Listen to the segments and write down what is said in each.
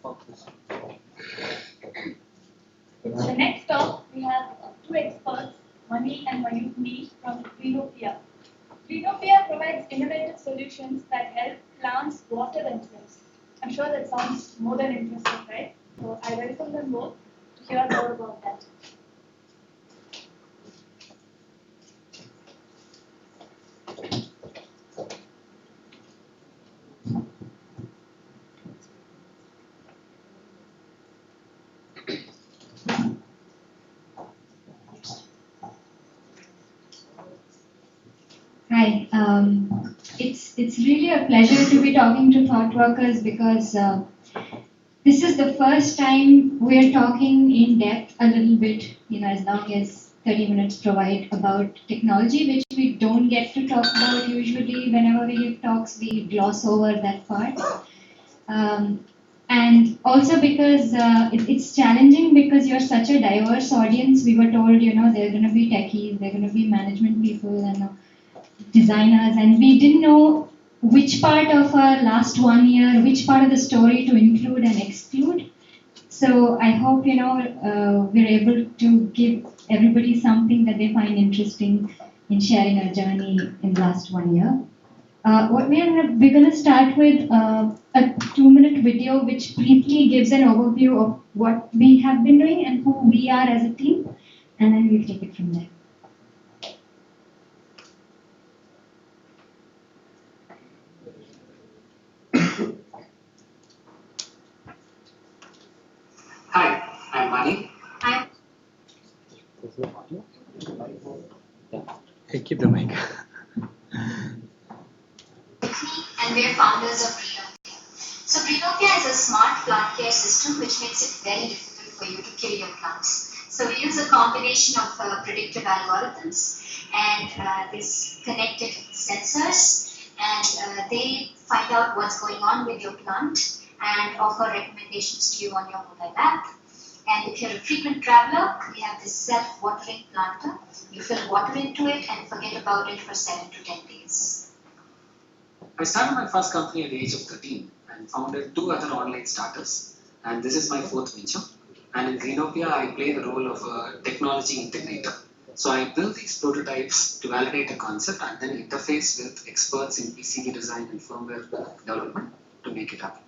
The next talk, we have two experts, Mani and Mayukhini from Greenopia. Greenopia provides innovative solutions that help plants water themselves. I'm sure that sounds more than interesting, right? So I welcome them both to hear more about that. Hi, it's really a pleasure to be talking to thought workers because this is the first time we're talking in depth a little bit, as long as 30 minutes provide about technology, which we don't get to talk about usually. Whenever we give talks, we gloss over that part. And also because it's challenging because you're such a diverse audience. We were told, they're going to be techies, they're going to be management people, and designers, and we didn't know which part of our last 1 year, which part of the story to include and exclude. So I hope we're able to give everybody something that they find interesting in sharing our journey in the last 1 year. What we're going to start with a 2-minute video which briefly gives an overview of what we have been doing and who we are as a team, and then we'll take it from there. Hi, I'm Mani. Hi. Hey, keep the mic. And we are founders of Greenopia. So Greenopia is a smart plant care system which makes it very difficult for you to kill your plants. So we use a combination of predictive algorithms and these connected sensors, and they find out what's going on with your plant and offer recommendations to you on your mobile app. And if you're a frequent traveler, we have this self-watering planter. You fill water into it and forget about it for 7 to 10 days. I started my first company at the age of 13 and founded 2 other online startups. And this is my 4th venture. And in Greenopia, I play the role of a technology integrator. So I build these prototypes to validate a concept and then interface with experts in PCB design and firmware development to make it happen.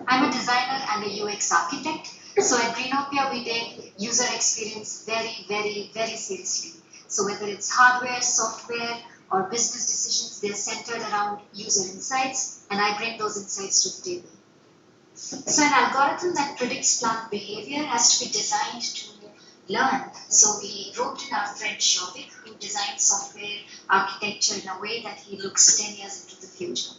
I'm a designer and a UX architect. So at Greenopia, we take user experience very, very, very seriously. So whether it's hardware, software, or business decisions, they're centered around user insights, and I bring those insights to the table. So an algorithm that predicts plant behavior has to be designed to learn. So we roped in our friend Shobik, who designed software architecture in a way that he looks 10 years into the future.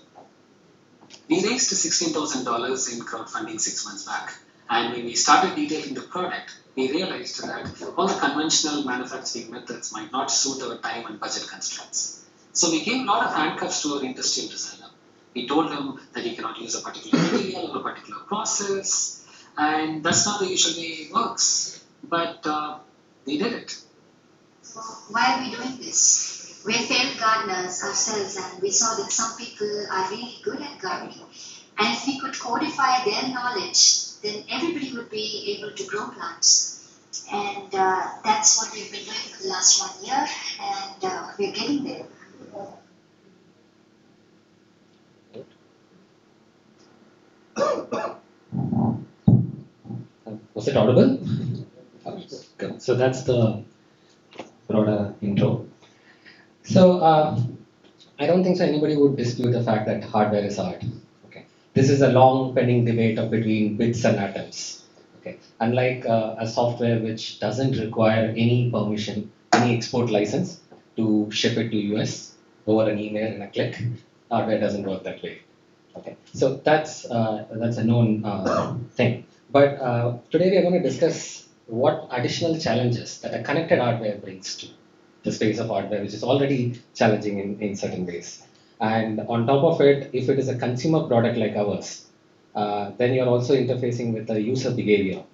We raised $16,000 in crowdfunding 6 months back. And when we started detailing the product, we realized that all the conventional manufacturing methods might not suit our time and budget constraints. So we gave a lot of handcuffs to our industrial designer. We told him that he cannot use a particular material or a particular process, and that's not the usual way it works. But we did it. So why are we doing this? We're failed gardeners ourselves, and we saw that some people are really good at gardening. And if we could codify their knowledge, then everybody would be able to grow plants. And that's what we've been doing for the last 1 year, and we're getting there. Was it audible? Good. So that's the broader intro. So I don't think so anybody would dispute the fact that hardware is art. Okay. This is a long pending debate of between bits and atoms. Okay. Unlike a software which doesn't require any permission, any export license to ship it to US over an email and a click, hardware doesn't work that way. Okay. So that's a known thing. But today we are going to discuss what additional challenges that a connected hardware brings to the space of hardware, which is already challenging in certain ways. And on top of it, if it is a consumer product like ours, then you're also interfacing with the user behavior,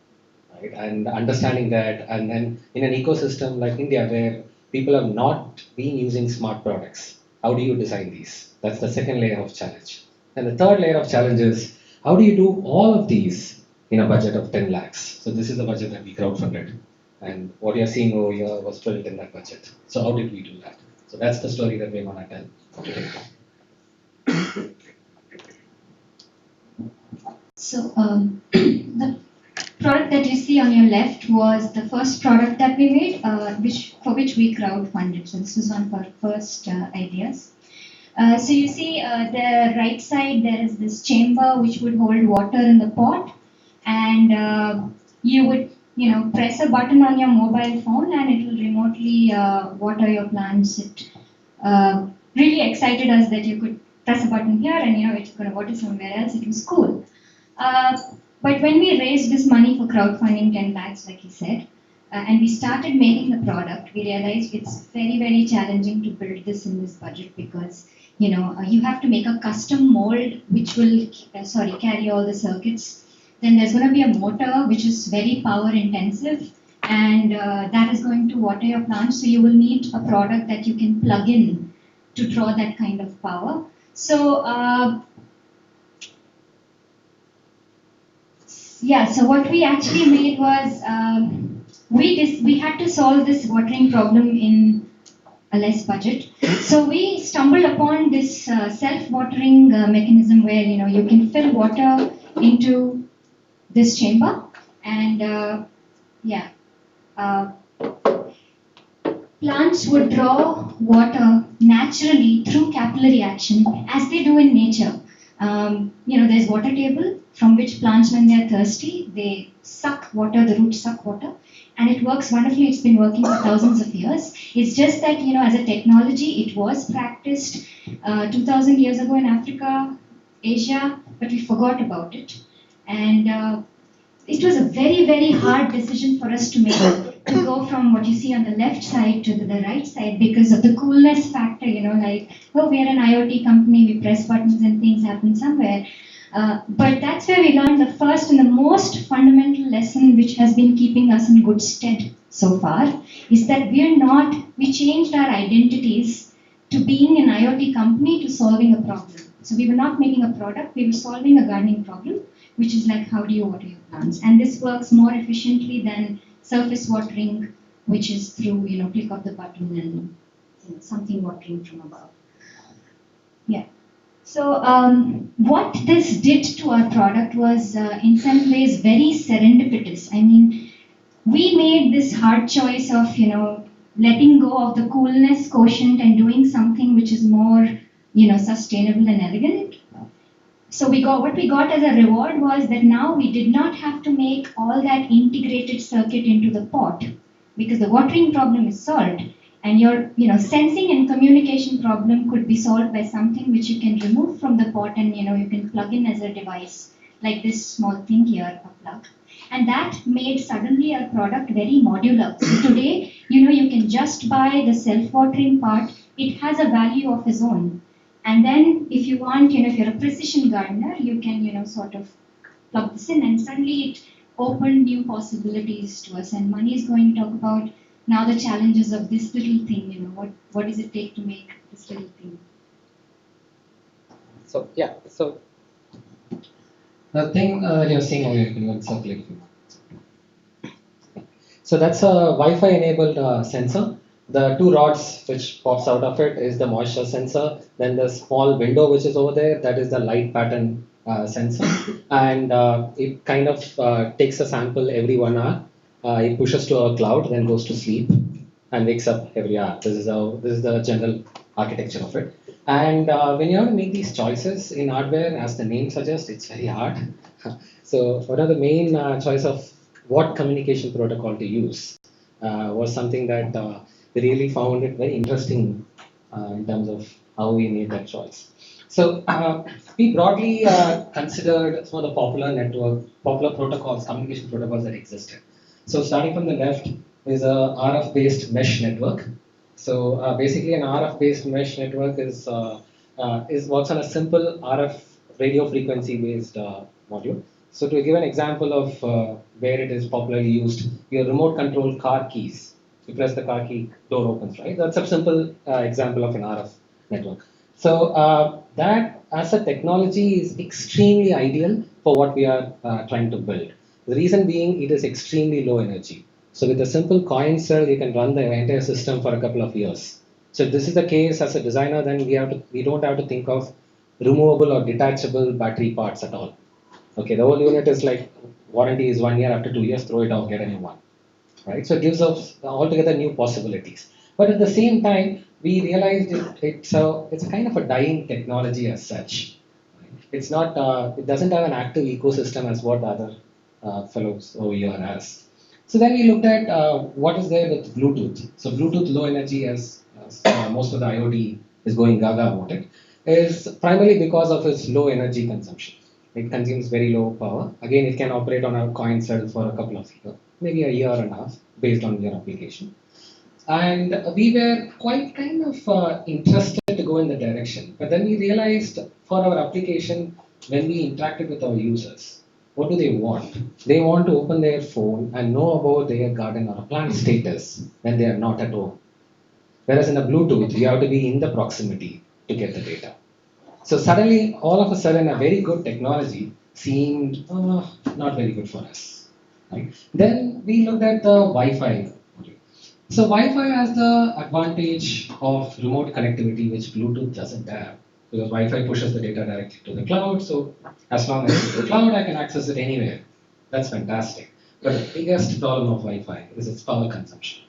right? And understanding that, and then in an ecosystem like India where people have not been using smart products, how do you design these? That's the second layer of challenge. And the third layer of challenge is how do you do all of these in a budget of 10 lakhs? So this is the budget that we crowdfunded. And what you're seeing over here was built in that budget. So how did we do that? So that's the story that we're going to tell today. So the product that you see on your left was the first product that we made, for which we crowdfunded. So this was one of our first ideas. So you see the right side, there is this chamber which would hold water in the pot, and you would press a button on your mobile phone and it will remotely water your plants. It really excited us that you could press a button here and it's going to water somewhere else. It was cool. But when we raised this money for crowdfunding 10 lakhs, like he said, and we started making the product, we realized it's very, very challenging to build this in this budget because you have to make a custom mold which will carry all the circuits. Then there's going to be a motor which is very power intensive, and that is going to water your plants. So you will need a product that you can plug in to draw that kind of power. So so what we actually made was we had to solve this watering problem in a less budget. So we stumbled upon this self-watering mechanism where you can fill water into this chamber, and plants would draw water naturally through capillary action as they do in nature. There's water table from which plants, when they're thirsty, they suck water, the roots suck water, and it works wonderfully. It's been working for thousands of years. It's just that, as a technology, it was practiced 2000 years ago in Africa, Asia, but we forgot about it. And it was a very, very hard decision for us to make, to go from what you see on the left side to the right side because of the coolness factor, we are an IoT company, we press buttons and things happen somewhere. But that's where we learned the first and the most fundamental lesson which has been keeping us in good stead so far, is that we changed our identities to being an IoT company to solving a problem. So we were not making a product, we were solving a gardening problem, which is like how do you water your plants. And this works more efficiently than surface watering, which is through, click of the button and something watering from above. Yeah. So what this did to our product was in some ways very serendipitous. I mean, we made this hard choice of, letting go of the coolness quotient and doing something which is more, sustainable and elegant. So what we got as a reward was that now we did not have to make all that integrated circuit into the pot because the watering problem is solved. And your sensing and communication problem could be solved by something which you can remove from the pot and you can plug in as a device, like this small thing here, a plug. And that made suddenly our product very modular. So today, you can just buy the self-watering part. It has a value of its own. And then if you want, if you're a precision gardener, you can, sort of plug this in, and suddenly it opened new possibilities to us. And Mani is going to talk about now the challenges of this little thing, what does it take to make this little thing? So the thing you're seeing over here, you can circulate. So that's a Wi-Fi enabled sensor. The two rods which pops out of it is the moisture sensor. Then the small window which is over there, that is the light pattern sensor. And it kind of takes a sample every 1 hour. It pushes to a cloud, then goes to sleep and wakes up every hour. This is the general architecture of it. And when you have to make these choices in hardware, as the name suggests, it's very hard. So one of the main choice of what communication protocol to use was something that we really found it very interesting in terms of how we made that choice. So we broadly considered some of the popular protocols, communication protocols that existed. So starting from the left is a RF-based mesh network. So basically, an RF-based mesh network is works on a simple RF radio frequency-based module. So to give an example of where it is popularly used, your remote control car keys. You press the car key, door opens, right? That's a simple example of an RF network. So that as a technology is extremely ideal for what we are trying to build. The reason being, it is extremely low energy. So with a simple coin cell, you can run the entire system for a couple of years. So if this is the case as a designer, then we don't have to think of removable or detachable battery parts at all. Okay, the whole unit is like warranty is 1 year. After 2 years, throw it off, get a new one. Right? So it gives us altogether new possibilities. But at the same time, we realized it's a kind of a dying technology as such. It's not. It doesn't have an active ecosystem as what the other fellows over here has. So then we looked at what is there with Bluetooth. So Bluetooth low energy, as most of the IoT is going gaga about it, is primarily because of its low energy consumption. It consumes very low power. Again, it can operate on a coin cell for a couple of years, maybe a year and a half, based on your application. And we were quite kind of interested to go in the direction. But then we realized for our application, when we interacted with our users, what do they want? They want to open their phone and know about their garden or plant status when they are not at home. Whereas in the Bluetooth, you have to be in the proximity to get the data. So suddenly, all of a sudden, a very good technology seemed not very good for us. Right? Then we looked at the Wi-Fi. So Wi-Fi has the advantage of remote connectivity, which Bluetooth doesn't have. Because Wi-Fi pushes the data directly to the cloud. So as long as it's the cloud, I can access it anywhere. That's fantastic. But the biggest problem of Wi-Fi is its power consumption.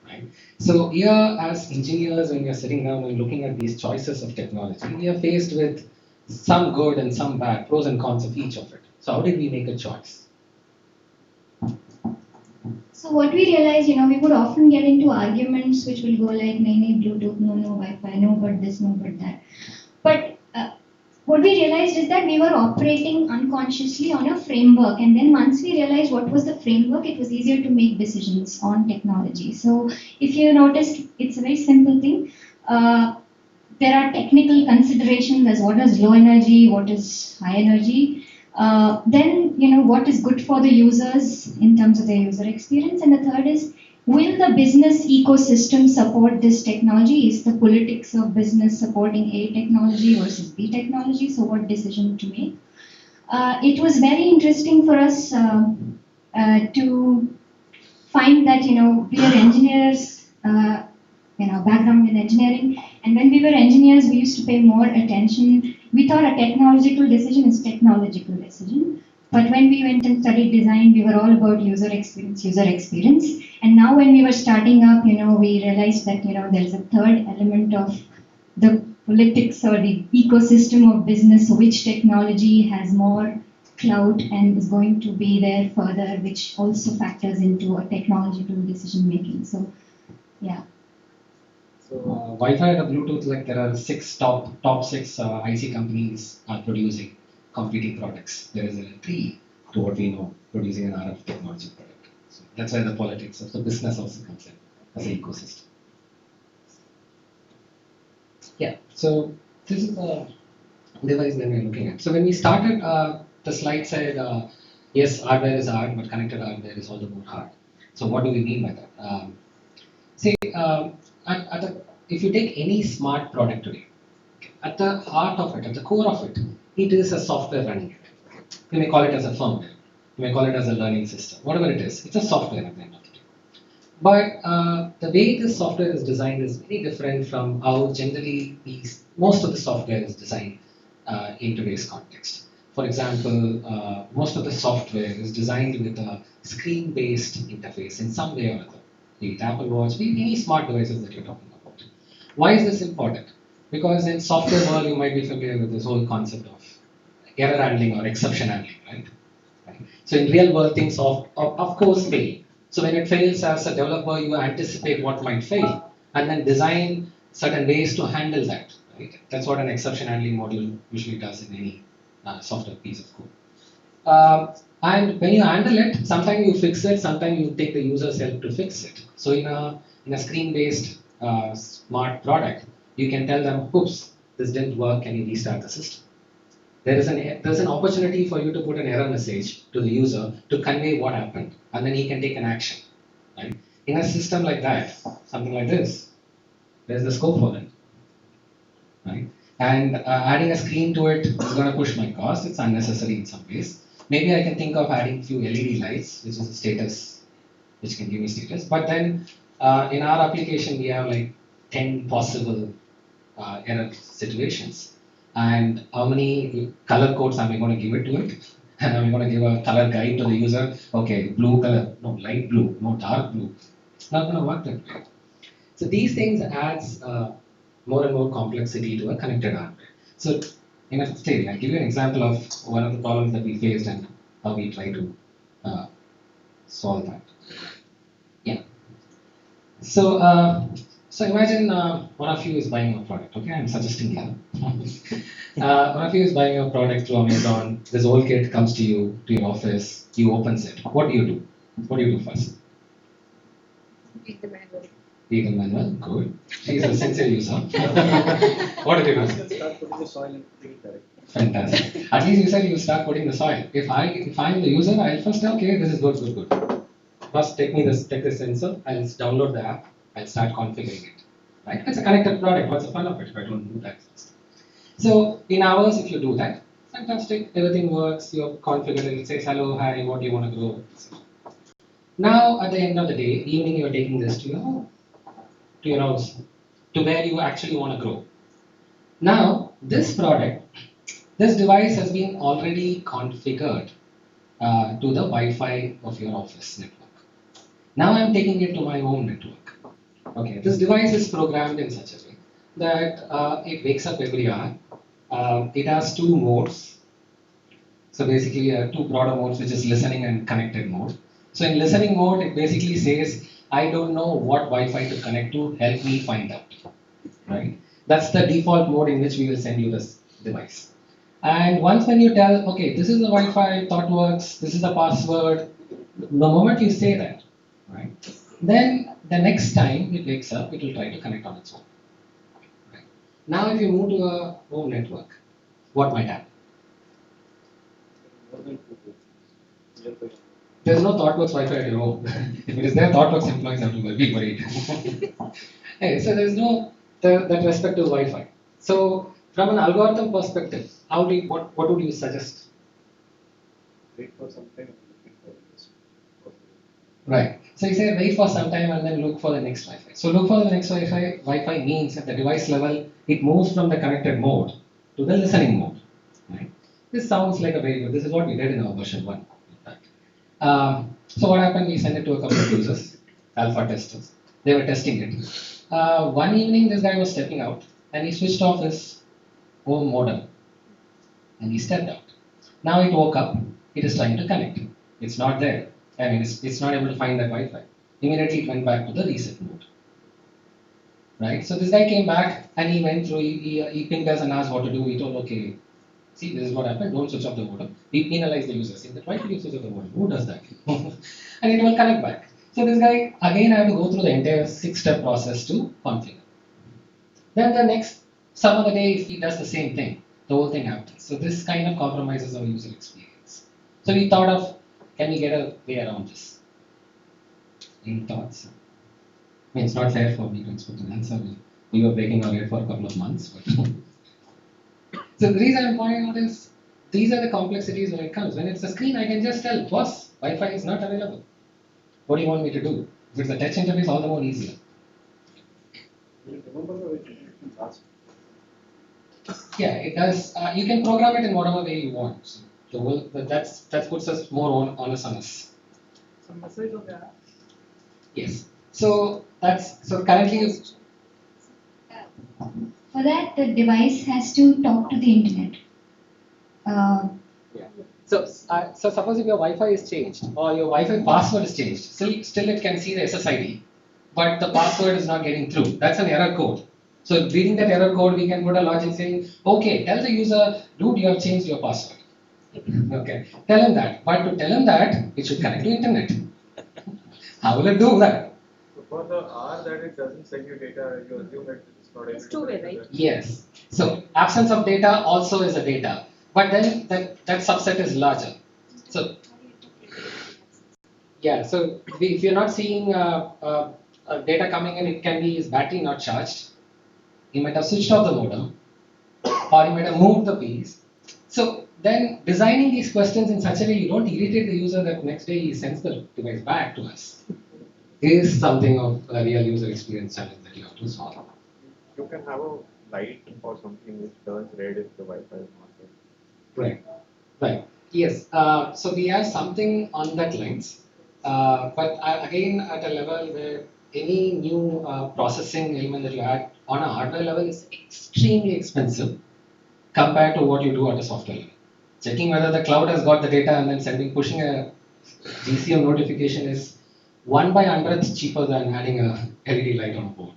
Right? So here, as engineers, when we are sitting down and looking at these choices of technology, we are faced with some good and some bad, pros and cons of each of it. So how did we make a choice? So what we realized, we would often get into arguments which will go like, nahi, Bluetooth, no, Wi-Fi, no, but this, no, but that. But what we realized is that we were operating unconsciously on a framework, and then once we realized what was the framework, it was easier to make decisions on technology. So if you noticed, it's a very simple thing. There are technical considerations as what is low energy, what is high energy. Then what is good for the users in terms of their user experience, and the third is, will the business ecosystem support this technology? Is the politics of business supporting A technology versus B technology? So what decision to make? It was very interesting for us to find that we are engineers, background in engineering, and when we were engineers, we used to pay more attention. We thought a technological decision is technological decision. But when we went and studied design, we were all about user experience. And now when we were starting up, we realized that, there's a third element of the politics or the ecosystem of business, which technology has more clout and is going to be there further, which also factors into a technological decision making. So, yeah. So Wi-Fi and Bluetooth, like there are top six IC companies are producing competing products. There is a three, to what we know, producing an RF technology product. So that's why the politics of the business also comes in as an ecosystem. Yeah. So this is the device that we're looking at. So when we started, the slide said, yes, hardware is hard, but connected hardware is all the more hard. So what do we mean by that? See, if you take any smart product today, at the heart of it, at the core of it, it is a software running it. You may call it as a firmware, you may call it as a learning system, whatever it is, it's a software at the end of the day. But the way this software is designed is very different from how generally most of the software is designed in today's context. For example, most of the software is designed with a screen-based interface in some way or other. Be it Apple Watch, be it any smart devices that you're talking about. Why is this important? Because in software world, you might be familiar with this whole concept of error handling or exception handling, right? So in real world, things of course fail. So when it fails, as a developer, you anticipate what might fail and then design certain ways to handle that. Right? That's what an exception handling module usually does in any software piece of code. And when you handle it, sometimes you fix it, sometimes you take the user's help to fix it. So in a screen-based smart product, you can tell them, oops, this didn't work, can you restart the system? There's an opportunity for you to put an error message to the user to convey what happened, and then he can take an action. Right? In a system like that, something like this, there's the scope for that. Right? and adding a screen to it is going to push my cost. It's unnecessary in some ways. Maybe I can think of adding few LED lights, which is a status, which can give me status. But then in our application, we have like 10 possible error situations. And how many color codes am I going to give it to it? And I'm going to give a color guide to the user. Okay, blue color, no light blue, no dark blue. It's not going to work that way. So these things adds more and more complexity to a connected hardware. So in a state, I'll give you an example of one of the problems that we faced and how we try to solve that. Yeah. So so imagine one of you is buying a product. Okay, I'm suggesting here. One of you is buying a product through Amazon. This old kit comes to you to your office. You opens it. What do you do? What do you do first? Read the manual. Read the manual. Good. She's a sincere user. What do you do? Start putting the soil and putting it direct. Fantastic. At least you said you start putting the soil. If I'm the user, I'll first say, okay, this is good. First take the sensor, I'll download the app, I'll start configuring it. Right? It's a connected product. What's the fun of it if I don't do that first? So in hours, if you do that, fantastic, everything works, you're configured, it says hello, hi, what do you want to grow? Now at the end of the day, evening you're taking this to your house, to where you actually want to grow. Now, this device has been already configured to the Wi-Fi of your office network. Now I'm taking it to my home network. Okay, this device is programmed in such a way that it wakes up every hour. It has two modes. So basically, two broader modes, which is listening and connected mode. So in listening mode, it basically says, I don't know what Wi-Fi to connect to, help me find out. Right? That's the default mode in which we will send you this device. And once when you tell, okay, this is the Wi-Fi, ThoughtWorks, this is the password, the moment you say that, right, then the next time it wakes up, it will try to connect on its own. Right? Now, if you move to a home network, what might happen? More than 2 portions. There's no ThoughtWorks Wi-Fi at your home. If it is there, ThoughtWorks employees have to be worried. Hey, so there's no that respect to Wi-Fi. So from an algorithm perspective, what would you suggest? Wait for some time and looking for this. Right. So you say wait for some time and then look for the next Wi-Fi. So look for the next Wi-Fi. Wi-Fi means at the device level, it moves from the connected mode to the listening mode. Right. This sounds like a very good. This is what we did in our version 1. In fact. So what happened? We sent it to a couple of users, alpha testers. They were testing it. One evening, this guy was stepping out and he switched off his home modem and he stepped out. Now it woke up. It is trying to connect. It's not there. I mean, it's not able to find that Wi-Fi. Immediately it went back to the reset mode. Right? So this guy came back and he went through, he pinged us and asked what to do. We told, okay, see, this is what happened. Don't switch off the modem. We penalize the user. Say that, why did you switch off the modem? Who does that? And it will connect back. So this guy, again, I have to go through the entire 6-step process to configure. Then the next, some other day, if he does the same thing, the whole thing happens. So this kind of compromises our user experience. So we thought of, can we get a way around this? Any thoughts? I mean, it's not fair for me to expect an answer. We were breaking our head for a couple of months. But so the reason I'm pointing out is, these are the complexities when it comes. When it's a screen, I can just tell, boss, Wi-Fi is not available. What do you want me to do? If it's a touch interface, all the more easier. Will it remember the way to ask? Yeah, it does. You can program it in whatever way you want. So that puts us more onus on us. Some message on the app. Yes. So currently. For that, the device has to talk to the internet. Yeah. So suppose if your Wi-Fi is changed or your Wi-Fi password is changed, still it can see the SSID, but the password is not getting through. That's an error code. So reading that error code, we can put a logic saying, okay, tell the user, dude, you have changed your password. Okay, tell him that. But to tell him that, it should connect to internet. How will it do that? So for the hour that it doesn't send you data, you assume that it's not able It's to two-way, connect to right? that. Yes. So absence of data also is a data, but then that subset is larger. So yeah. So if you're not seeing data coming in, it can be his battery not charged. He might have switched off the modem. or you might have moved the piece. So then designing these questions in such a way you don't irritate the user that next day he sends the device back to us is something of a real user experience challenge that you have to solve. You can have a light or something which turns red if the Wi-Fi is not there. Right. Right. Yes. So we have something on that lines, but again at a level where any new processing element that you add on a hardware level is extremely expensive compared to what you do at a software level. Checking whether the cloud has got the data and then pushing a GCM notification is 1/100th cheaper than adding a LED light on a board.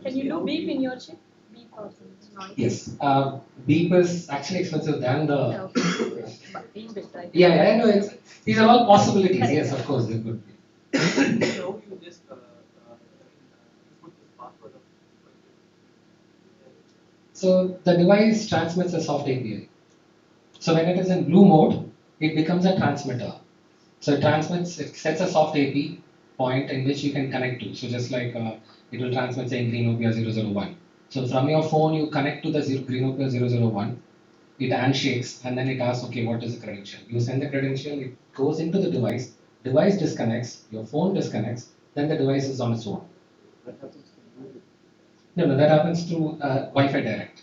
Can you do beep in your chip? Beep or something? Yes, beep is actually expensive than the. Okay. But beep is right. Yeah, no, these are all possibilities. Yes, of course, they could be. So you just input the password of So the device transmits a soft API. So when it is in blue mode, it becomes a transmitter. So it sets a soft AP point in which you can connect to. So just like it will transmit saying Greenopia 001. So from your phone, you connect to the Greenopia 001. It handshakes and then it asks, okay, what is the credential? You send the credential, it goes into the device disconnects, your phone disconnects, then the device is on its own. That happens to you. No, that happens through Wi-Fi Direct.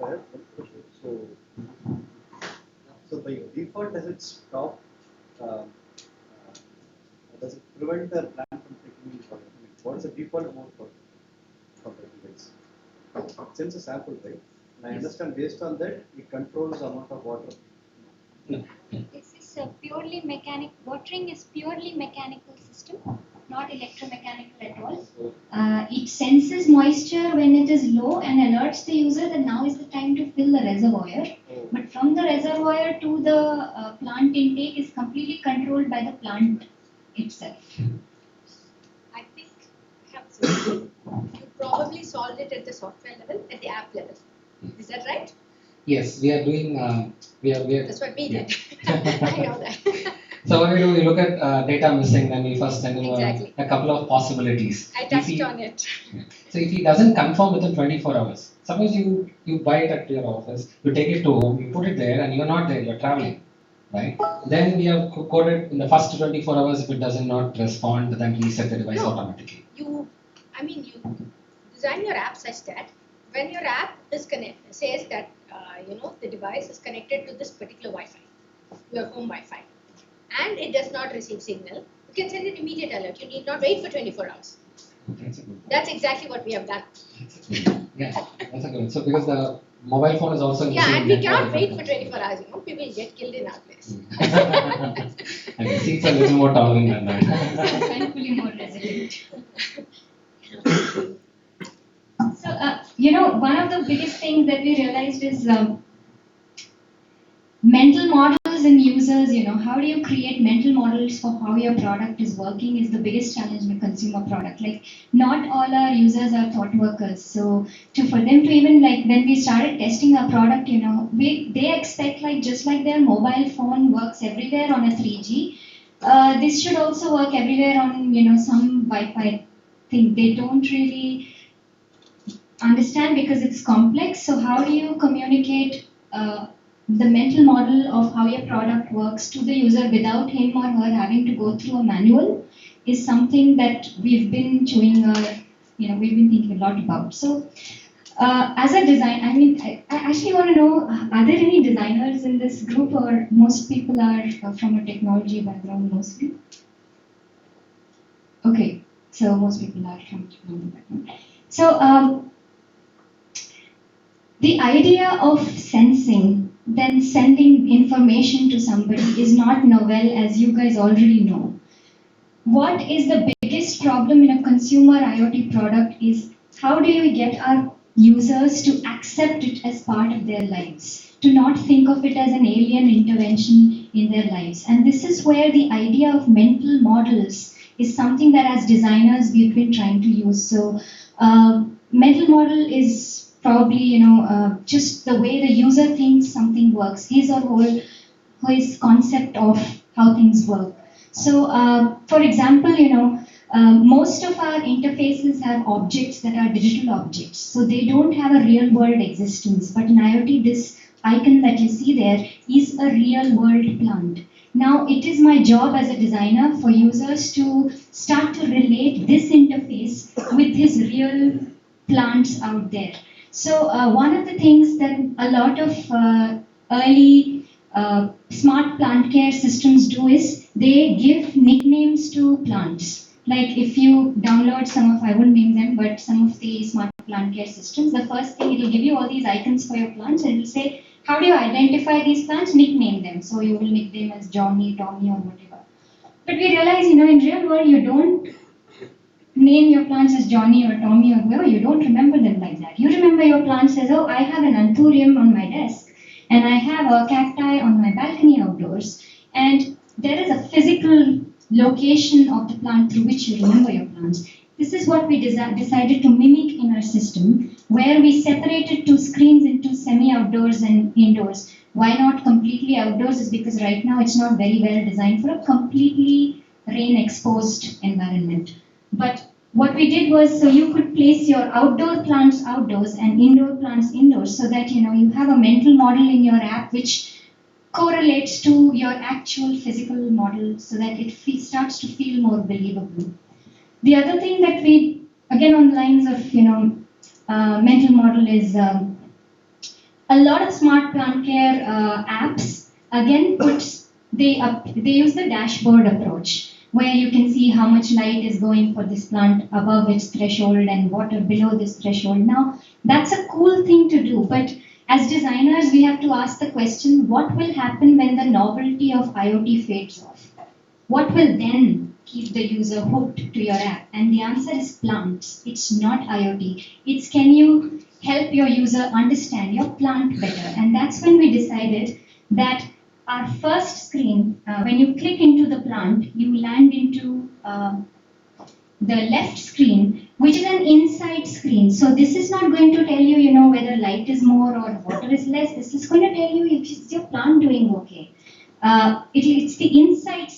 I have one question. So by default, does it stop? Does it prevent the plan from taking in water? I mean, what is the default mode for the device? It sends a sample, right? And I understand based on that, it controls the amount of water. This is a purely mechanical. Watering is purely mechanical system, not electromechanical at all. It senses moisture when it is low and alerts the user that now is the time to fill the reservoir. But from the reservoir to the plant intake is completely controlled by the plant itself. I think absolutely. You probably solved it at the software level, at the app level. Is that right? Yes, we are doing. We are. That's what we did. Yeah. I know that. So what we do, we look at data missing, then we first send him Exactly. a couple of possibilities. I touched on it. So if he doesn't confirm within 24 hours, suppose you buy it at your office, you take it to home, you put it there, and you're not there, you're traveling, right? Then we have coded in the first 24 hours. If it does not respond, then reset the device automatically. You design your app such that when your app is says that the device is connected to this particular Wi-Fi, your home Wi-Fi, and it does not receive signal, you can send an immediate alert. You need not wait for 24 hours. That's exactly what we have done. Yeah, that's a good one. So because the mobile phone is also and we cannot wait for 24 hours. People get killed in our place. And the seats are a little more tolerant than that. Thankfully more resilient. So, one of the biggest things that we realized is mental models in users. How do you create mental models for how your product is working is the biggest challenge in a consumer product. Like, not all our users are thought workers. So, for them to even, like, when we started testing our product, they expect, like, just like their mobile phone works everywhere on a 3G, this should also work everywhere on, some Wi-Fi thing. They don't really understand because it's complex. So how do you communicate the mental model of how your product works to the user without him or her having to go through a manual is something that we've been we've been thinking a lot about. So as a design, I actually want to know, are there any designers in this group, or most people are from a technology background mostly? Okay, so most people are from technology background. So the idea of sensing, then sending information to somebody is not novel, as you guys already know. What is the biggest problem in a consumer IoT product is how do you get our users to accept it as part of their lives, to not think of it as an alien intervention in their lives. And this is where the idea of mental models is something that as designers we've been trying to use. So mental model is probably just the way the user thinks something works, his concept of how things work. So for example, most of our interfaces have objects that are digital objects, so they don't have a real world existence. But in IoT, this icon that you see there is a real world plant. Now, it is my job as a designer for users to start to relate this interface with his real plants out there. So, one of the things that a lot of early smart plant care systems do is they give nicknames to plants. Like if you download some of, I won't name them, but some of the smart plant care systems, the first thing it will give you all these icons for your plants and it will say, how do you identify these plants? Nickname them. So you will nick them as Johnny, Tommy, or whatever. But we realize, in real world, you don't name your plants as Johnny or Tommy or whoever. You don't remember them like that. You remember your plants as, oh, I have an anthurium on my desk and I have a cacti on my balcony outdoors. And there is a physical location of the plant through which you remember your plants. This is what we decided to mimic in our system, where we separated two screens into semi-outdoors and indoors. Why not completely outdoors is because right now it's not very well designed for a completely rain-exposed environment. But what we did was, so you could place your outdoor plants outdoors and indoor plants indoors, so that you have a mental model in your app which correlates to your actual physical model, so that it starts to feel more believable. The other thing that we, again on the lines of mental model, is a lot of smart plant care apps again they use the dashboard approach, where you can see how much light is going for this plant above its threshold and water below this threshold. Now, that's a cool thing to do, but as designers, we have to ask the question, what will happen when the novelty of IoT fades off? What will then keep the user hooked to your app? And the answer is plants. It's not IoT. It's, can you help your user understand your plant better? And that's when we decided that our first screen, when you click into the plant, you land into the left screen, which is an inside screen. So this is not going to tell you, whether light is more or water is less. This is going to tell you if is your plant doing okay. It's the inside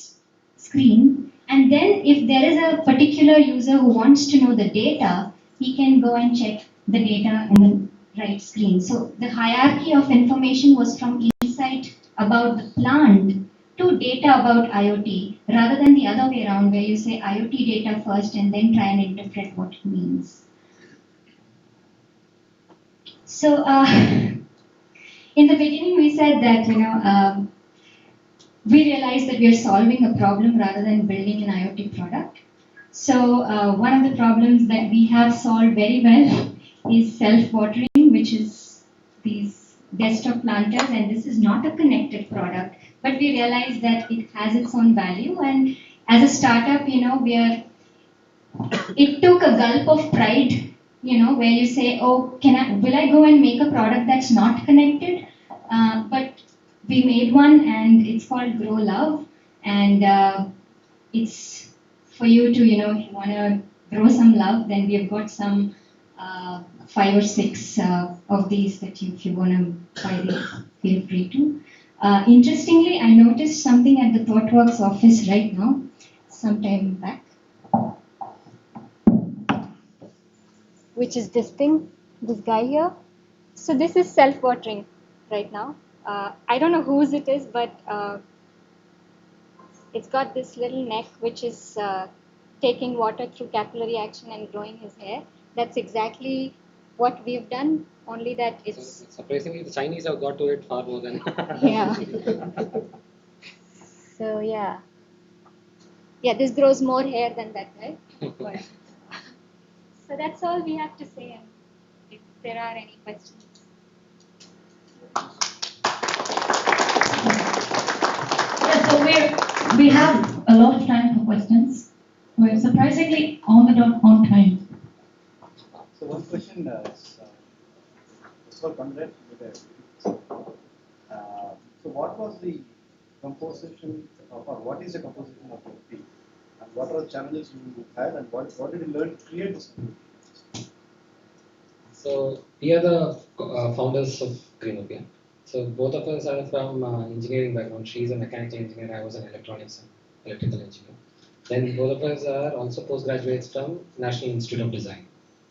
screen, and then if there is a particular user who wants to know the data, he can go and check the data in the right screen. So the hierarchy of information was from insight about the plant to data about IoT, rather than the other way around, where you say IoT data first and then try and interpret what it means. So in the beginning we said that we realized that we are solving a problem rather than building an IoT product. So one of the problems that we have solved very well is self-watering, which is these desktop planters, and this is not a connected product, but we realized that it has its own value. And as a startup, it took a gulp of pride, where you say, oh, will I go and make a product that's not connected? But we made one, and it's called Grow Love, and it's for you to, if you want to grow some love, then we've got some 5 or 6 of these that if you want to buy these, feel free to. Interestingly, I noticed something at the ThoughtWorks office right now, sometime back, which is this thing, this guy here. So this is self-watering right now. I don't know whose it is, but it's got this little neck which is taking water through capillary action and growing his hair. That's exactly what we've done, only that it's... So, surprisingly, the Chinese have got to it far more than... Yeah. So, yeah. Yeah, this grows more hair than that, right? But, so that's all we have to say, and if there are any questions. Yeah, so we have a lot of time for questions. We're surprisingly on the dot on time. So one question is, for Pande, so what was the composition of, or what is the composition of your team? And what are the challenges you had, and what did you learn to create this team? So we are the founders of Greenopia. So both of us are from engineering background. She is a mechanical engineer. I was an electronics and electrical engineer. Then both of us are also postgraduates from National Institute of Design.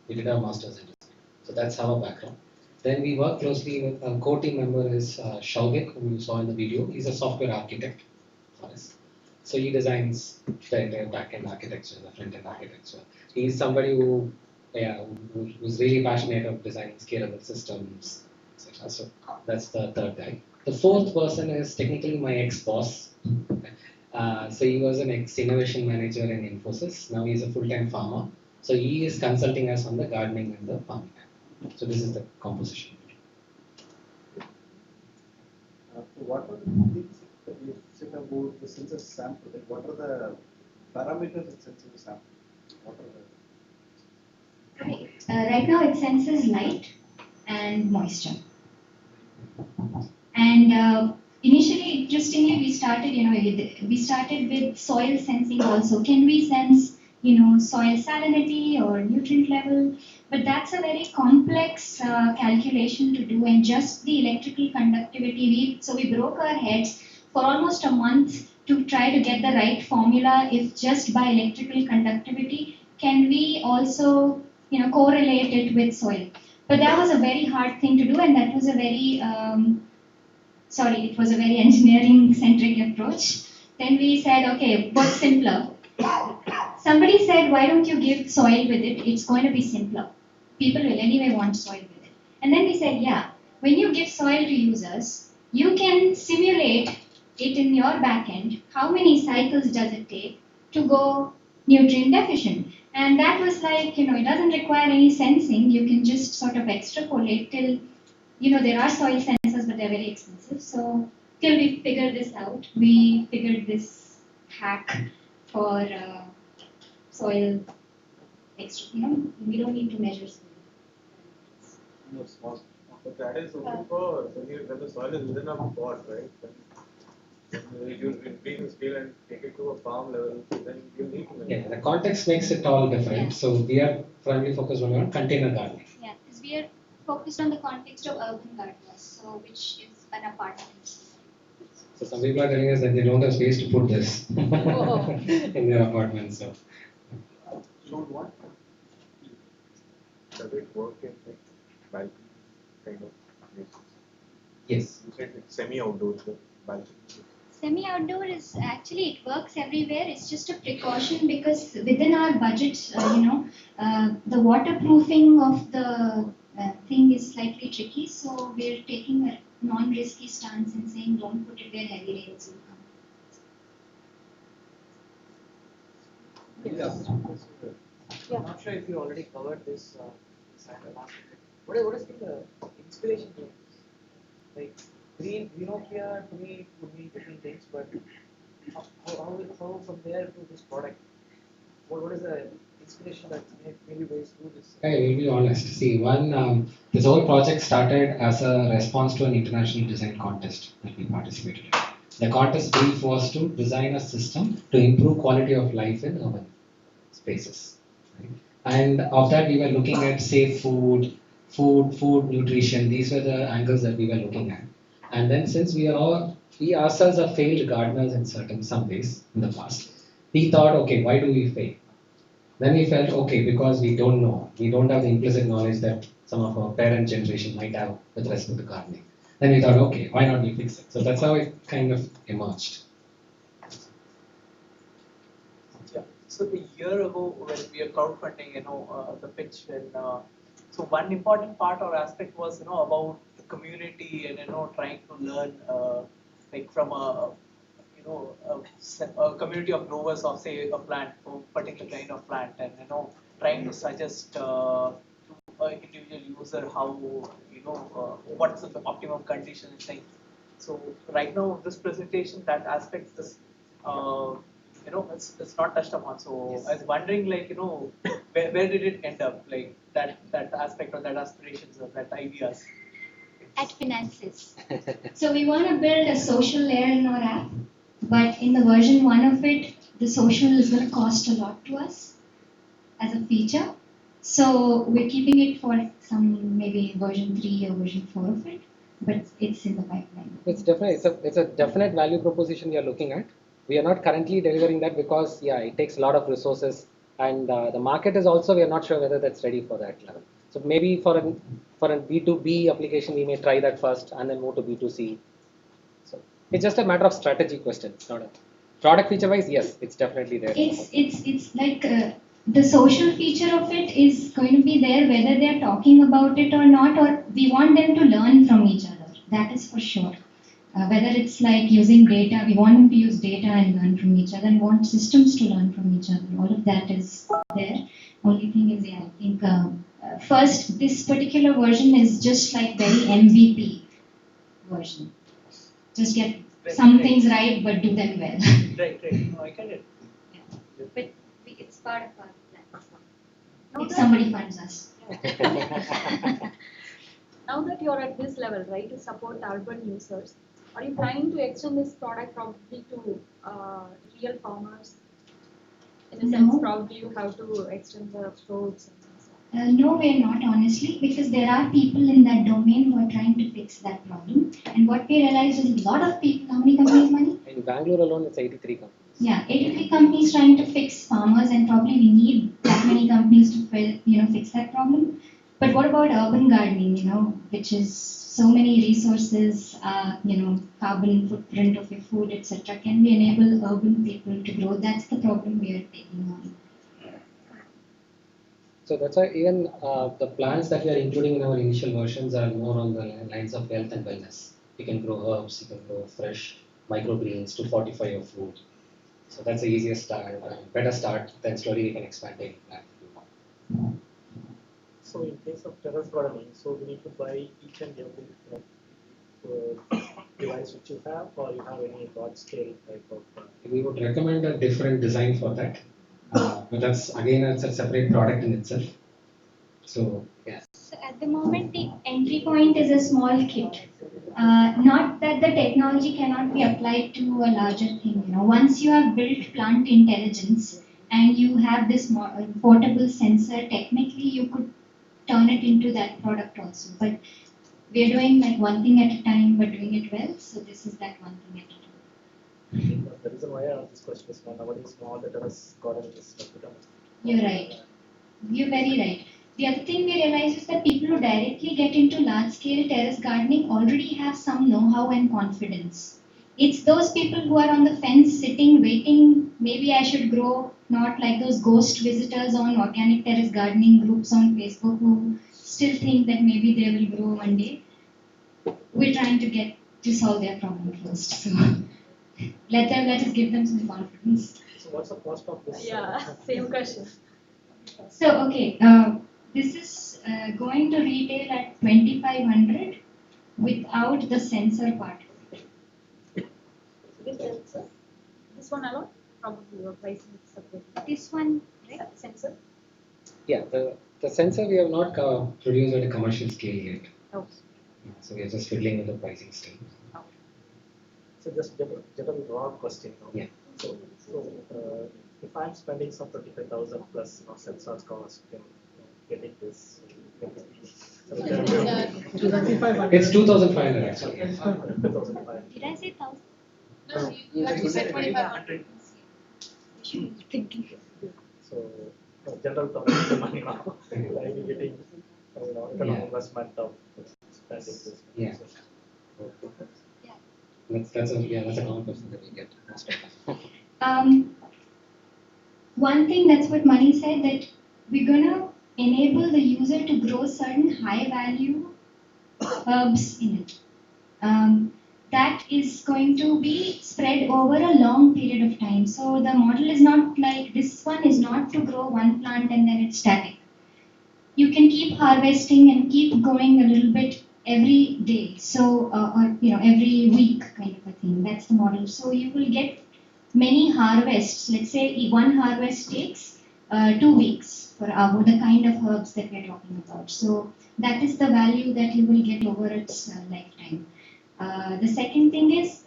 We did our masters in design. So that's our background. Then we work closely with our core team member is Shauvik, whom you saw in the video. He's a software architect for us. So he designs the entire back-end architecture, the front-end architecture. He's somebody who's really passionate of designing scalable systems, etc. So that's the third guy. The fourth person is technically my ex-boss. So he was an ex-innovation manager in Infosys. Now he's a full-time farmer. So he is consulting us on the gardening and the farming. So this is the composition. So what are the things that you said about the census sample? Like what are the parameters it senses the sample? What are the Right now it senses light and moisture. And initially, interestingly, we started with soil sensing also. Can we sense, soil salinity or nutrient level? But that's a very complex calculation to do, and just the electrical conductivity. So we broke our heads for almost a month to try to get the right formula. If just by electrical conductivity, can we also, correlate it with soil? But that was a very hard thing to do, and that was a very it was a very engineering centric approach. Then we said, okay, what's simpler? Somebody said, why don't you give soil with it? It's going to be simpler. People will anyway want soil with it. And then we said, yeah, when you give soil to users, you can simulate it in your backend. How many cycles does it take to go nutrient deficient? And that was like, it doesn't require any sensing. You can just sort of extrapolate till, there are soil sensors, but they're very expensive. So till we figured this out, we figured this hack for soil extra. We don't need to measure soil. no small? But that is only for when the soil is within a pot, right? When you increase the scale and take it to a farm level, then you need to measure. Yeah, the context makes it all different. So we are primarily focused on container gardening. Yeah, because we are focused on the context of urban gardeners, so which is an apartment. So some people are telling us that they don't have space to put this in their apartments. So Showed what? Does it work in like balcony kind of places? yes. You said it's semi-outdoor, so balcony. Semi-outdoor is actually, it works everywhere. It's just a precaution because within our budget, the waterproofing of the thing is slightly tricky. So we're taking a non-risky stance and saying don't put it where heavy rains will come. I'm not sure if you already covered this side of last week. What has been the inspiration to this? Like Greenopia to me would mean different things, but how from there to this product? What is the inspiration that made you guys do this? I will be honest. See, this whole project started as a response to an international design contest that we participated in. The contest brief was to design a system to improve quality of life in urban spaces. Right? And of that, we were looking at safe food, nutrition. These were the angles that we were looking at. And then, since we ourselves are failed gardeners in some ways in the past, we thought, okay, why do we fail? Then we felt, okay, because we don't know, we don't have the implicit knowledge that some of our parent generation might have with respect to gardening. Then we thought, okay, why not we fix it? So that's how it kind of emerged. Yeah. So a year ago, when we were crowdfunding, the pitch, when so one important part or aspect was, about the community and trying to learn, like from a community of growers of say a plant, a particular kind of plant, and trying to suggest to an individual user how what's the optimum condition and things. So right now, this presentation, that aspect is it's not touched upon. So Yes. I was wondering, like, where did it end up? Like that aspect or that aspirations or that ideas. At finances. So we want to build a social layer in our app, but in the version 1 of it, the social is going to cost a lot to us as a feature. So we're keeping it for some maybe version 3 or version 4 of it, but it's in the pipeline. It's a definite value proposition we are looking at. We are not currently delivering that because it takes a lot of resources, and the market is also, we are not sure whether that's ready for that level. So maybe for a B2B application, we may try that first and then move to B2C. So it's just a matter of strategy question. It's not a product feature wise. Yes, it's definitely there. It's like the social feature of it is going to be there whether they are talking about it or not, or we want them to learn from each other. That is for sure. Whether it's like using data, we want them to use data and learn from each other, and want systems to learn from each other. All of that is there. Only thing is, I think first this particular version is just like very MVP version. Just get some things right, but do them well. Right. No, I get it. But it's part of our plan. If somebody funds us. Now that you're at this level, right, to support urban users, are you planning to extend this product probably to real farmers? In a sense, probably you have to extend the roads and things like that. No, we're not, honestly, because there are people in that domain who are trying to fix that problem. And what we realized is a lot of people, how many companies, Mani? In Bangalore alone, it's 83 companies. Yeah, 83 companies trying to fix farmers, and probably we need that many companies to fix that problem. But what about urban gardening, which is so many resources, carbon footprint of your food, etc. Can we enable urban people to grow? That's the problem we are taking on. So that's why even the plants that we are including in our initial versions are more on the lines of health and wellness. You can grow herbs, you can grow fresh microgreens to fortify your food. So that's the easiest start, better start. Then slowly we can expand any plant. So in case of terrace gardening, so we need to buy each and every device which you have, or you have any large scale type of. We would recommend a different design for that, but that's again it's a separate product in itself. So yeah. So at the moment, the entry point is a small kit. Not that the technology cannot be applied to a larger thing. Once you have built plant intelligence and you have this portable sensor, technically you could turn it into that product also. But we are doing like one thing at a time, but doing it well. So this is that one thing at a time. The reason why I asked this question is nowadays all the terrace gardening is You're right. You're very right. The other thing we realize is that people who directly get into large-scale terrace gardening already have some know-how and confidence. It's those people who are on the fence, sitting, waiting, maybe I should grow, not like those ghost visitors on organic terrace gardening groups on Facebook who still think that maybe they will grow one day. We're trying to get to solve their problem first. So let us give them some confidence. So what's the cost of this? Yeah, same question. So okay, this is going to retail at 2,500 without the sensor part. This one alone, probably your pricing is separate. This one, right? Sensor. Yeah, the sensor we have not produced at a commercial scale yet. Okay. So we are just fiddling with the pricing stage. So just general raw question. Yeah. So if I'm spending some 25,000 plus sensors cost in getting this. It's 2,500 actually. 2,500. Did I say 1,000? No, you actually said 2,500. So general topic money now. Like getting economic investment of spending this. Yeah. That's a common question that we get most of the time. One thing, that's what Mani said, that we're gonna enable the user to grow certain high value herbs in it. That is going to be spread over a long period of time. So the model is not like, this one is not to grow one plant and then it's static. You can keep harvesting and keep growing a little bit every day. So, every week kind of a thing. That's the model. So you will get many harvests. Let's say one harvest takes 2 weeks for the kind of herbs that we're talking about. So that is the value that you will get over its lifetime. The second thing is,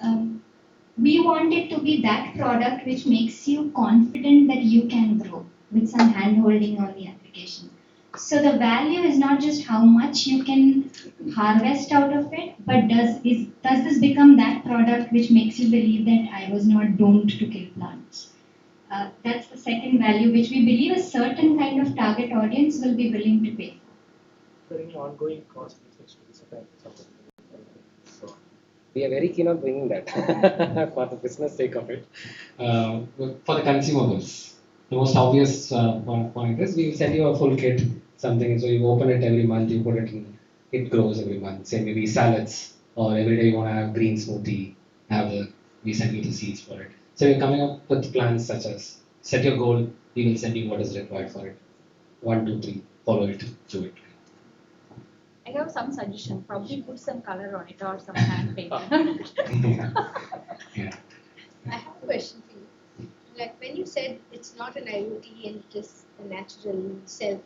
we want it to be that product which makes you confident that you can grow with some hand holding on the application. So the value is not just how much you can harvest out of it, but does this become that product which makes you believe that I was not doomed to kill plants? That's the second value which we believe a certain kind of target audience will be willing to pay for. There any ongoing cost which needs to be supported? So we are very keen on bringing that for the business sake of it. For the consumables, the most obvious point is we will send you a full kit, something, so you open it every month, you put it in, it grows every month. Say maybe salads, or every day you want to have green smoothie, we send you the seeds for it. So we're coming up with plans such as set your goal, we will send you what is required for it. 1, 2, 3, follow it, do it. I have some suggestion. Probably put some color on it or some hand painting. Yeah. I have a question for you. Like when you said it's not an IoT and it is a natural self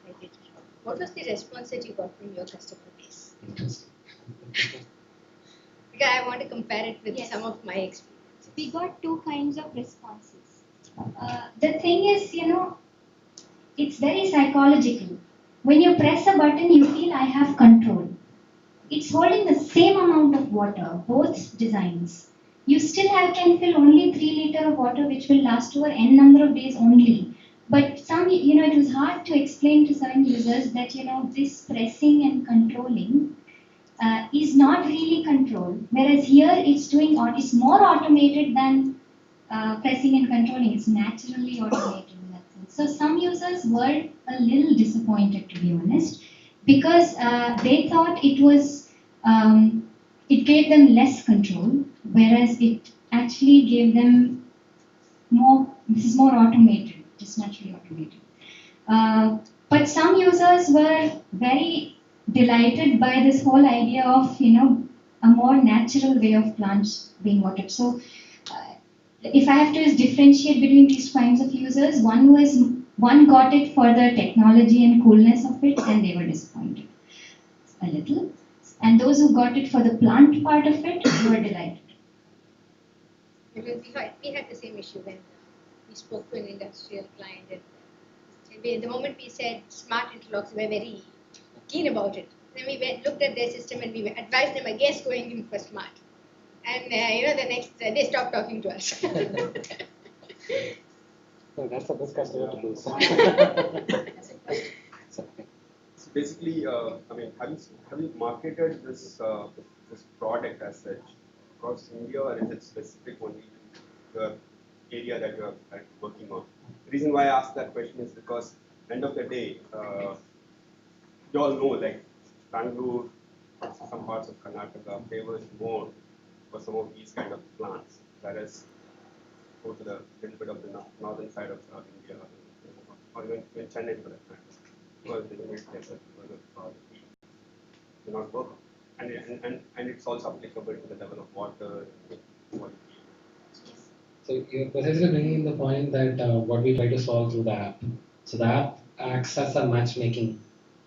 identity, what was the response that you got from your customer base? Interesting. Because I want to compare it with some of my experience. We got two kinds of responses. The thing is, it's very psychological. When you press a button, you feel I have control. It's holding the same amount of water, both designs. You still can fill only 3 liters of water, which will last over n number of days only. But it was hard to explain to some users that, this pressing and controlling is not really control. Whereas here it's more automated than pressing and controlling. It's naturally automated in that sense. So some users were a little disappointed, to be honest, because they thought it gave them less control, whereas it actually gave them this is more automated, just naturally automated. But some users were very delighted by this whole idea of, a more natural way of plants being watered. So if I have to differentiate between these kinds of users, one got it for the technology and coolness of it, and they were disappointed a little. And those who got it for the plant part of it were delighted. Because we had the same issue when we spoke to an industrial client, and the moment we said smart interlocks, we were very keen about it. Then we looked at their system and we advised them against going in for smart. And the next they stopped talking to us. So that's a good customer to lose. So basically, have you marketed this product as such across India, or is it specific only to the area that you are currently working on? The reason why I ask that question is because end of the day, you all know, like Bangalore, some parts of Karnataka favors more for some of these kind of plants, whereas go to the little bit of the northern side of South India, or even Chennai for that matter, because the humid desert, because of the heat, do not work. And it's also applicable to the level of water quality. So you're precisely bringing in the point that what we try to solve through the app. So the app acts as a matchmaking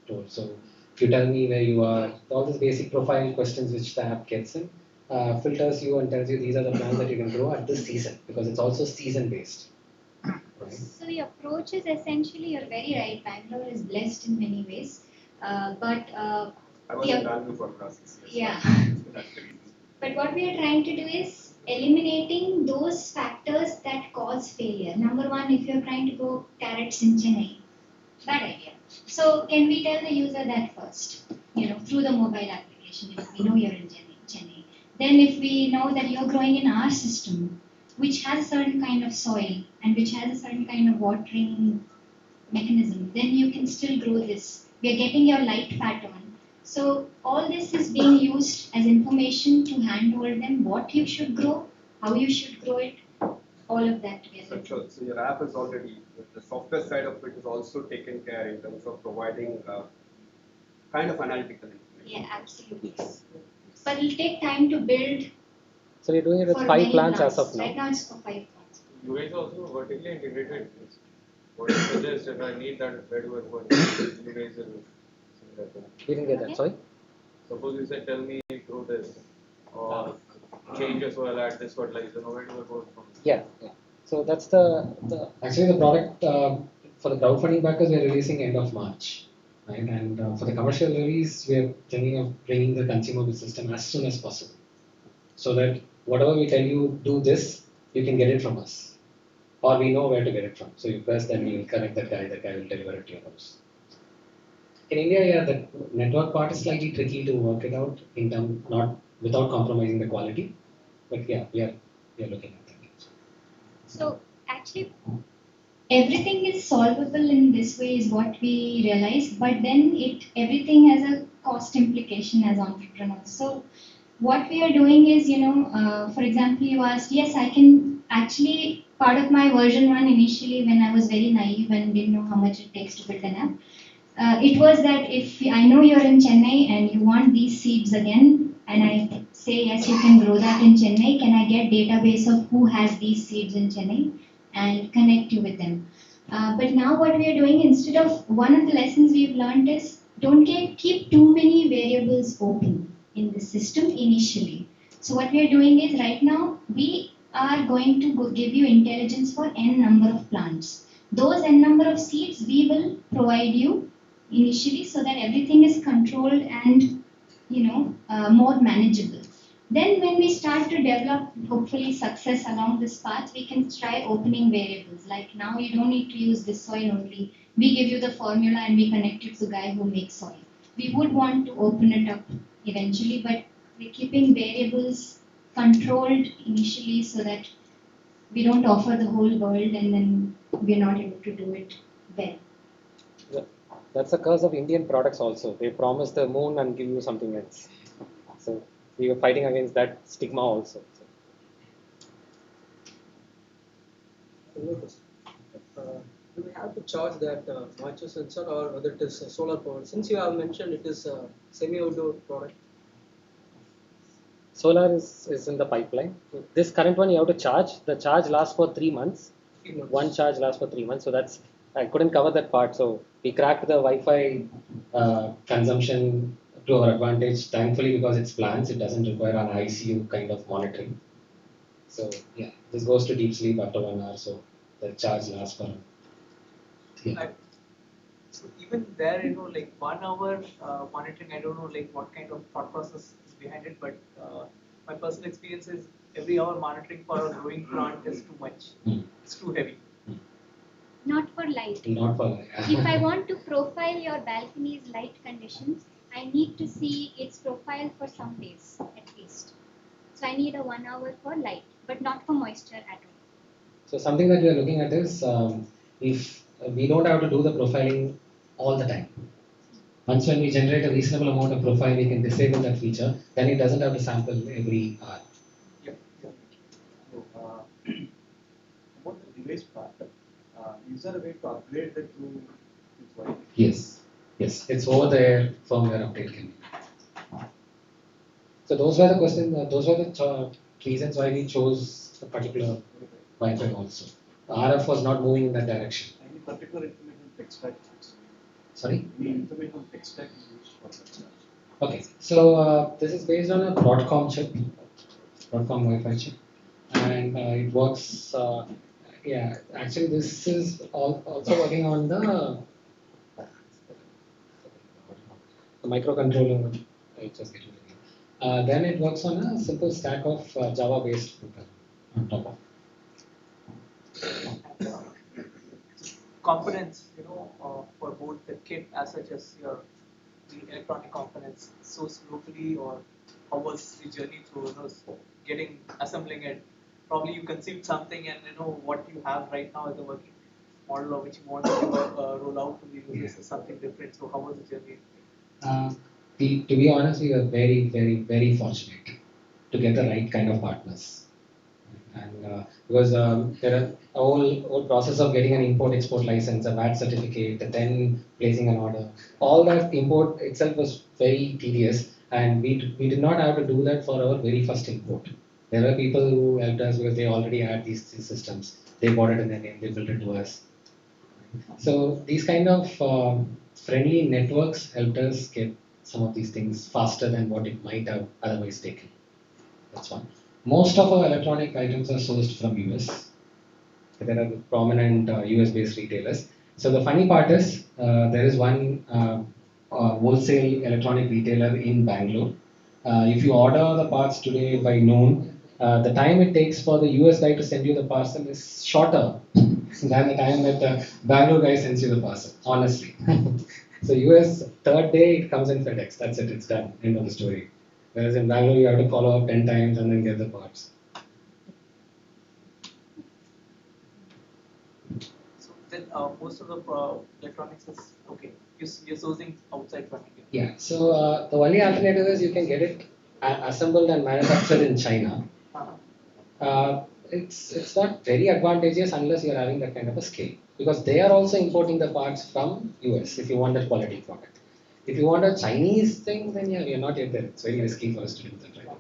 tool. So if you tell me where you are, all these basic profile questions which the app gets in, filters you and tells you these are the plants that you can grow at this season, because it's also season based. Right? So the approach is essentially, you're very right, Bangalore is blessed in many ways. But I was in Bangalore for the last 6 years. Yeah. So that's the reason. But what we are trying to do is eliminating those factors that cause failure. Number one, if you're trying to grow carrots in Chennai, bad idea. So can we tell the user that first, through the mobile application, if we know you're in Chennai. Then if we know that you're growing in our system, which has a certain kind of soil and which has a certain kind of watering mechanism, then you can still grow this. We are getting your light pattern. So all this is being used as information to handhold them what you should grow, how you should grow it, all of that together. So your app is already, the software side of it is also taken care in terms of providing kind of analytical information. Yeah, absolutely. But it'll take time to build. So you're doing it with 5 plants as of now. Right now it's for 5 plants. You guys also vertically integrated. What is suggest if I need that, where do I go? You guys will. You didn't get that, sorry? Suppose you said, tell me grow this, or change your soil, add this fertilizer, where do I go from? Yeah. So that's the actually the product for the crowdfunding backers we're releasing end of March. right? And for the commercial deliveries, we are thinking of bringing the consumable system as soon as possible, so that whatever we tell you, do this, you can get it from us, or we know where to get it from. So you press, then you will connect that guy will deliver it to your house. In India, yeah, the network part is slightly tricky to work it out in term, not without compromising the quality, but yeah, we are looking at that. So actually, everything is solvable in this way is what we realized, but then everything has a cost implication as entrepreneurs. So what we are doing is, for example, you asked, yes, I can actually, part of my version one initially when I was very naive and didn't know how much it takes to build an app, it was that if I know you're in Chennai and you want these seeds again, and I say, yes, you can grow that in Chennai, can I get database of who has these seeds in Chennai and connect you with them? But now what we are doing, instead of, one of the lessons we've learned is, don't keep too many variables open in the system initially. So what we are doing is, right now, we are going to give you intelligence for n number of plants. Those n number of seeds we will provide you initially, so that everything is controlled and more manageable. Then when we start to develop hopefully success along this path, we can try opening variables. Like now you don't need to use this soil only. We give you the formula and we connect it to the guy who makes soil. We would want to open it up eventually, but we're keeping variables controlled initially so that we don't offer the whole world and then we're not able to do it well. That's the curse of Indian products also. They promise the moon and give you something else. So we were fighting against that stigma also. Do we have to charge that moisture sensor, or whether it is solar power? Since you have mentioned it is a semi-outdoor product. Solar is in the pipeline. This current one you have to charge. The charge lasts for 3 months. 3 months. One charge lasts for 3 months. So I couldn't cover that part. So we cracked the Wi-Fi consumption to our advantage. Thankfully, because it's plants, it doesn't require an ICU kind of monitoring. So yeah, this goes to deep sleep after 1 hour. So the charge lasts for. Yeah. So even there, like 1 hour monitoring, I don't know like what kind of thought process is behind it, but my personal experience is every hour monitoring for a growing plant is too much. It's too heavy. Not for light. Not for light. If I want to profile your balcony's light conditions, I need to see its profile for some days at least. So I need a 1 hour for light, but not for moisture at all. So something that we are looking at is if we don't have to do the profiling all the time. Once when we generate a reasonable amount of profile, we can disable that feature. Then it doesn't have to sample every hour. Yep. So, about the device part, is there a way to upgrade the to Wi-Fi? Yes. It's over there. Firmware update can be. So those were the questions. Those were the reasons why we chose a particular Wi-Fi also. The RF was not moving in that direction. Any particular information tech stack? Sorry? Any information tech stack is used for that? Okay, so this is based on a Broadcom chip, Broadcom Wi-Fi chip, and it works. Yeah, actually, this is also working on the microcontroller. I just get it. Then it works on a simple stack of Java-based program on top of. Components, for both the kit as such as the electronic components sourced locally, or how was the journey through getting assembling it? Probably you conceived something and what you have right now as a working model, or which you want to roll out to the users is something different. So how was the journey? To be honest, we were very, very, very fortunate to get the right kind of partners. And because there are a whole process of getting an import-export license, a VAT certificate, then placing an order. All that import itself was very tedious, and we did not have to do that for our very first import. There were people who helped us because they already had these systems. They bought it in their name, they built it to us. So these kind of friendly networks helped us get some of these things faster than what it might have otherwise taken. That's one. Most of our electronic items are sourced from US. There are prominent US-based retailers. So the funny part is there is one wholesale electronic retailer in Bangalore. If you order the parts today by noon, the time it takes for the US guy to send you the parcel is shorter than the time that the Bangalore guy sends you the parcel, honestly. So US, third day it comes in FedEx, that's it, it's done, end of the story. Whereas in Bangalore you have to follow up 10 times and then get the parts. So then most of the electronics is okay. You're sourcing outside from India. Yeah, so the only alternative is you can get it assembled and manufactured in China. It's not very advantageous unless you're having that kind of a scale, because they are also importing the parts from US if you want that quality product. If you want a Chinese thing, then yeah, we are not yet there. It's very risky for us to do that right now.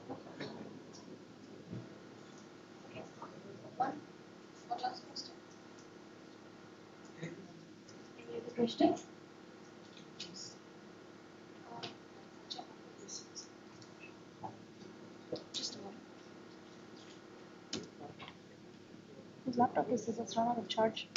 One last question. Any other questions? Just a moment. His laptop is just run out of charge.